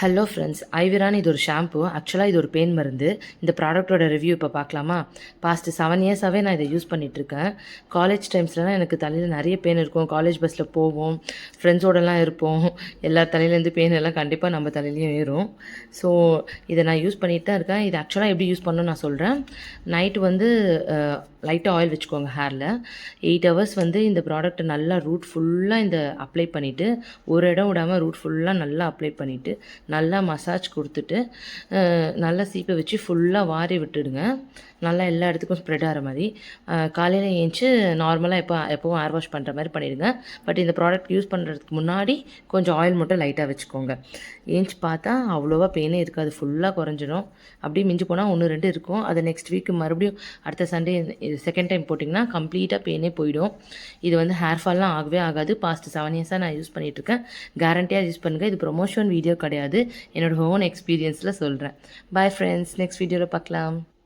Hello friends, ஐவிரான் இது ஒரு shampoo. ஆக்சுவலாக இது ஒரு பெயின் மருந்து. இந்த ப்ராடக்ட்டோட ரிவ்யூ இப்போ பார்க்கலாமா? பாஸ்ட் 7 இயர்ஸாகவே நான் இதை யூஸ் பண்ணிகிட்ருக்கேன். காலேஜ் டைம்ஸ்லலாம் எனக்கு தலையில் நிறைய பெயின் இருக்கும். காலேஜ் பஸ்ஸில் போவோம், ஃப்ரெண்ட்ஸோடலாம் இருப்போம். எல்லார் தலையிலேருந்து பெயின் எல்லாம் கண்டிப்பாக நம்ம தலையிலையும் ஏறும். ஸோ இதை நான் யூஸ் பண்ணிட்டு தான் இருக்கேன். இது ஆக்சுவலாக எப்படி யூஸ் பண்ணணும்னு நான் சொல்கிறேன். நைட்டு வந்து லைட்டாக ஆயில் வச்சுக்கோங்க ஹேரில். 8 ஹவர்ஸ் வந்து இந்த ப்ராடக்ட்டை நல்லா ரூட் ஃபுல்லாக இந்த அப்ளை பண்ணிவிட்டு, ஒரு இடம் விடாமல் ரூட் ஃபுல்லாக நல்லா அப்ளை பண்ணிவிட்டு, நல்லா மசாஜ் கொடுத்துட்டு, நல்லா சீப்பை வச்சு ஃபுல்லாக வாரி விட்டுடுங்க. நல்லா எல்லா இடத்துக்கும் ஸ்ப்ரெட் ஆகிற மாதிரி. காலையில் ஏஞ்சி நார்மலாக எப்போவும் ஹேர் வாஷ் பண்ணுற மாதிரி பண்ணிவிடுங்க. பட் இந்த ப்ராடக்ட் யூஸ் பண்ணுறதுக்கு முன்னாடி கொஞ்சம் ஆயில் மட்டும் லைட்டாக வச்சுக்கோங்க. ஏஞ்சி பார்த்தா அவ்வளோவா பெயினே இருக்காது, ஃபுல்லாக குறைஞ்சிடும். அப்படியே மிஞ்சி போனால் 1, 2 இருக்கும். அதை நெக்ஸ்ட் வீக் மறுபடியும் அடுத்த சண்டே செகண்ட் டைம் போட்டிங்கன்னா கம்ப்ளீட்டாக பெயினே போயிடும். இது வந்து ஹேர் ஃபால்லாம் ஆகவே ஆகாது. பாஸ்ட் 7 இயர்ஸாக நான் யூஸ் பண்ணிகிட்ருக்கேன். கேரண்டியாக யூஸ் பண்ணுங்கள். இது ப்ரொமோஷன் வீடியோ கிடையாது, என்னோடய ஓன் எக்ஸ்பீரியன்ஸில் சொல்கிறேன். பாய் ஃப்ரெண்ட்ஸ், நெக்ஸ்ட் வீடியோவில் பார்க்கலாம்.